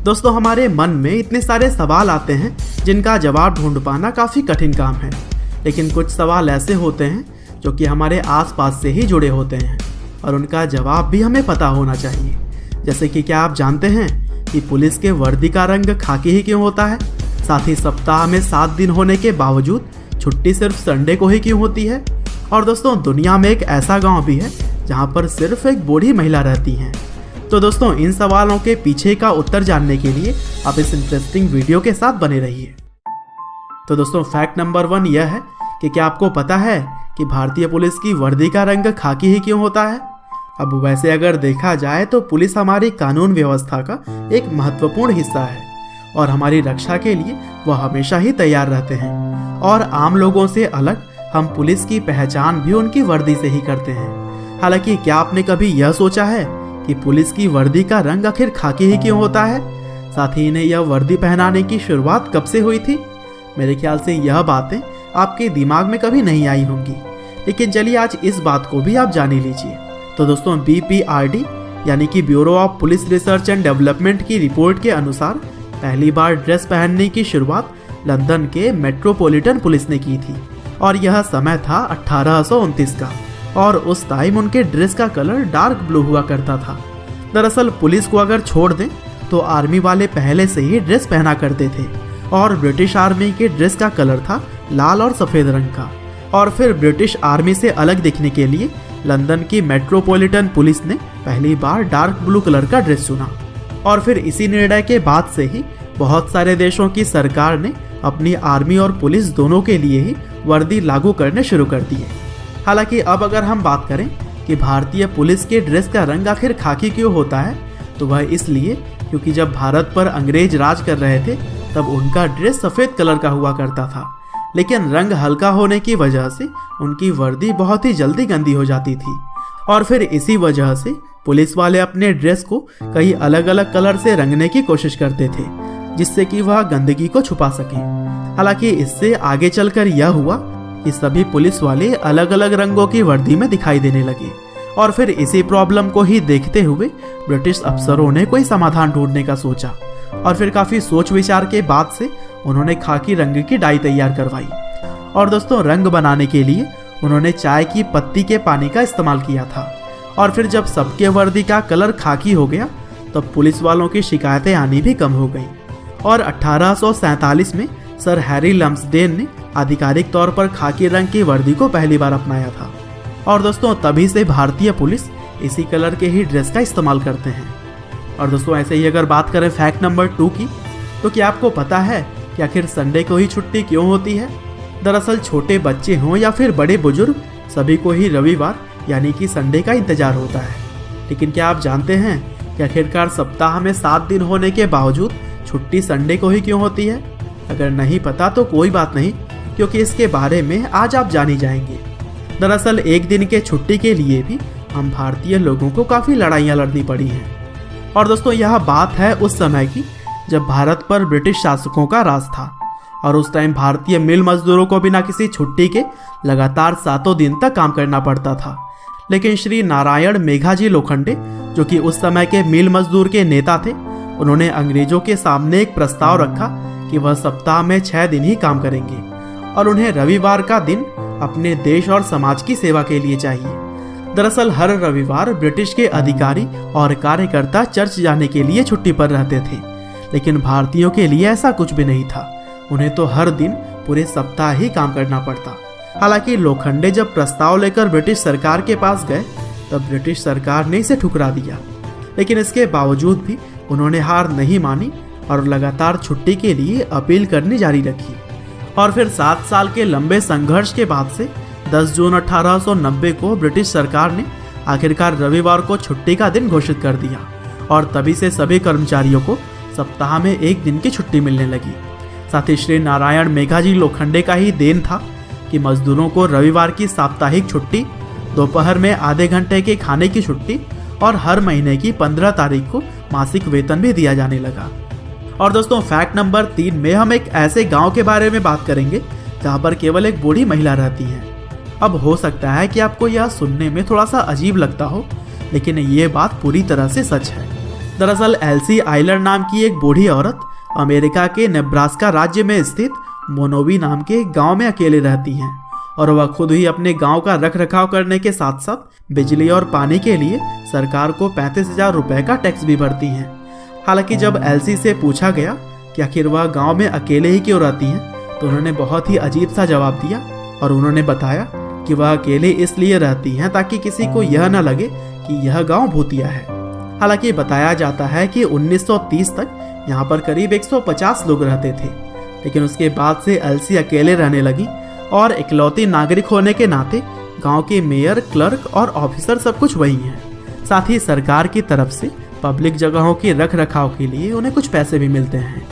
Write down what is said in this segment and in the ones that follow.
दोस्तों हमारे मन में इतने सारे सवाल आते हैं जिनका जवाब ढूंढ पाना काफ़ी कठिन काम है, लेकिन कुछ सवाल ऐसे होते हैं जो कि हमारे आसपास से ही जुड़े होते हैं और उनका जवाब भी हमें पता होना चाहिए। जैसे कि क्या आप जानते हैं कि पुलिस के वर्दी का रंग खाकी ही क्यों होता है? साथ ही सप्ताह में 7 दिन होने के बावजूद छुट्टी सिर्फ संडे को ही क्यों होती है? और दोस्तों दुनिया में एक ऐसा गांव भी है जहां पर सिर्फ एक बूढ़ी महिला रहती हैं। तो दोस्तों इन सवालों के पीछे का उत्तर जानने के लिए आप इस इंटरेस्टिंग वीडियो के साथ बने रहिए। तो दोस्तों फैक्ट नंबर 1 यह है कि क्या आपको पता है कि भारतीय पुलिस की वर्दी का रंग खाकी ही क्यों होता है? अब वैसे अगर देखा जाए तो पुलिस हमारी कानून व्यवस्था का एक महत्वपूर्ण हिस्सा है और हमारी रक्षा के लिए वह हमेशा ही तैयार रहते हैं। और आम लोगों से अलग हम पुलिस की पहचान भी उनकी वर्दी से ही करते हैं। हालांकि क्या आपने कभी यह सोचा है कि पुलिस की वर्दी का रंग आखिर खाकी ही क्यों होता है? साथ ही इन्हें यह वर्दी पहनाने की शुरुआत कब से हुई थी? मेरे ख्याल से यह बातें आपके दिमाग में कभी नहीं आई होंगी, लेकिन चलिए आज इस बात को भी आप जान ही लीजिए। तो दोस्तों BPRD यानी कि bureau of police research and development की रिपोर्ट के अनुसार पहली बार ड्रेस पहनने की शुरुआत लंदन के मेट्रोपॉलिटन पुलिस ने की थी और यह समय था 1829 का और उस टाइम उनके ड्रेस का कलर डार्क ब्लू हुआ करता था। दरअसल पुलिस को अगर छोड़ दें तो आर्मी वाले पहले से ही ड्रेस पहना करते थे और ब्रिटिश आर्मी के ड्रेस का कलर था लाल और सफ़ेद रंग का। और फिर ब्रिटिश आर्मी से अलग दिखने के लिए लंदन की मेट्रोपॉलिटन पुलिस ने पहली बार डार्क ब्लू कलर का ड्रेस चुना और फिर इसी निर्णय के बाद से ही बहुत सारे देशों की सरकार ने अपनी आर्मी और पुलिस दोनों के लिए ही वर्दी लागू करने शुरू कर दी है। हालांकि अब अगर हम बात करें कि भारतीय पुलिस के ड्रेस का रंग आखिर खाकी क्यों होता है, तो वह इसलिए क्योंकि जब भारत पर अंग्रेज राज कर रहे थे तब उनका ड्रेस सफ़ेद कलर का हुआ करता था, लेकिन रंग हल्का होने की वजह से उनकी वर्दी बहुत ही जल्दी गंदी हो जाती थी और फिर इसी वजह से पुलिस वाले अपने ड्रेस को कई अलग अलग कलर से रंगने की कोशिश करते थे जिससे कि वह गंदगी को छुपा सके। हालांकि इससे आगे चलकर यह हुआ कि सभी पुलिस वाले अलग अलग रंगों की वर्दी में दिखाई देने लगे और फिर इसी प्रॉब्लम को ही देखते हुए ब्रिटिश अफसरों ने कोई समाधान ढूंढने का सोचा और फिर काफ़ी सोच विचार के बाद से उन्होंने खाकी रंग की डाई तैयार करवाई। और दोस्तों रंग बनाने के लिए उन्होंने चाय की पत्ती के पानी का इस्तेमाल किया था और फिर जब सबके वर्दी का कलर खाकी हो गया तब पुलिस वालों की शिकायतें आनी भी कम हो गई और 1847 में सर हैरी लम्सडेन ने आधिकारिक तौर पर खाकी रंग की वर्दी को पहली बार अपनाया था। और दोस्तों तभी से भारतीय पुलिस इसी कलर के ही ड्रेस का इस्तेमाल करते हैं। और दोस्तों ऐसे ही अगर बात करें फैक्ट नंबर 2 की, तो क्या आपको पता है कि आखिर संडे को ही छुट्टी क्यों होती है? दरअसल छोटे बच्चे हों या फिर बड़े बुजुर्ग सभी को ही रविवार यानी कि संडे का इंतजार होता है। लेकिन क्या आप जानते हैं कि आखिरकार सप्ताह में 7 दिन होने के बावजूद छुट्टी संडे को ही क्यों होती है? अगर नहीं पता तो कोई बात नहीं, क्योंकि इसके बारे में आज आप जान ही जाएंगे। दरअसल एक दिन के छुट्टी के लिए भी हम भारतीय लोगों को काफ़ी लड़ाइयाँ लड़नी पड़ी हैं। और दोस्तों यह बात है उस समय की जब भारत पर ब्रिटिश शासकों का राज था और उस टाइम भारतीय मिल मजदूरों को बिना किसी छुट्टी के लगातार 7 दिन तक काम करना पड़ता था। लेकिन श्री नारायण मेघाजी लोखंडे, जो कि उस समय के मिल मजदूर के नेता थे, उन्होंने अंग्रेजों के सामने एक प्रस्ताव रखा कि वह सप्ताह में 6 दिन ही काम करेंगे और उन्हें रविवार का दिन अपने देश और समाज की सेवा के लिए चाहिए। दरअसल हर रविवार ब्रिटिश के अधिकारी और कार्यकर्ता चर्च जाने के लिए छुट्टी पर रहते थे, लेकिन भारतीयों के लिए ऐसा कुछ भी नहीं था। उन्हें तो हर दिन पूरे सप्ताह ही काम करना पड़ता। हालांकि लोखंडे जब प्रस्ताव लेकर ब्रिटिश सरकार के पास गए तब ब्रिटिश सरकार ने इसे ठुकरा दिया, लेकिन इसके बावजूद भी उन्होंने हार नहीं मानी और लगातार छुट्टी के लिए अपील करनी जारी रखी। और फिर 7 साल के लंबे संघर्ष के बाद से 10 जून 1890 को ब्रिटिश सरकार ने आखिरकार रविवार को छुट्टी का दिन घोषित कर दिया और तभी से सभी कर्मचारियों को सप्ताह में 1 दिन की छुट्टी मिलने लगी। साथ ही श्री नारायण मेघाजी लोखंडे का ही देन था कि मजदूरों को रविवार की साप्ताहिक छुट्टी, दोपहर में आधे घंटे के खाने की छुट्टी और हर महीने की 15 तारीख को मासिक वेतन भी दिया जाने लगा। और दोस्तों फैक्ट नंबर 3 में हम एक ऐसे गांव के बारे में बात करेंगे जहां पर केवल एक बूढ़ी महिला रहती है। अब हो सकता है कि आपको यह सुनने में थोड़ा सा अजीब लगता हो, लेकिन ये बात पूरी तरह से सच है। दरअसल एल्सी आइलर नाम की एक बूढ़ी औरत अमेरिका के नेब्रास्का राज्य में स्थित मोनोवी नाम के एक गांव में अकेले रहती हैं और वह खुद ही अपने गांव का रख रखाव करने के साथ साथ बिजली और पानी के लिए सरकार को 35,000 रुपए का टैक्स भी भरती हैं। हालांकि जब एल्सी से पूछा गया कि आखिर वह गांव में अकेले ही क्यों रहती हैं, तो उन्होंने बहुत ही अजीब सा जवाब दिया और उन्होंने बताया कि वह अकेले इसलिए रहती हैं ताकि किसी को यह न लगे कि यह गांव भूतिया है। हालांकि बताया जाता है कि 1930 तक यहाँ पर करीब 150 लोग रहते थे, लेकिन उसके बाद से एल्सी अकेले रहने लगी और इकलौती नागरिक होने के नाते गांव के मेयर, क्लर्क और ऑफिसर सब कुछ वही हैं। साथ ही सरकार की तरफ से पब्लिक जगहों के रख रखाव के लिए उन्हें कुछ पैसे भी मिलते हैं।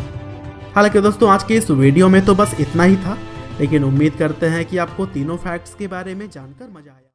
हालांकि दोस्तों आज के इस वीडियो में तो बस इतना ही था, लेकिन उम्मीद करते हैं कि आपको तीनों फैक्ट्स के बारे में जानकर मजा आया।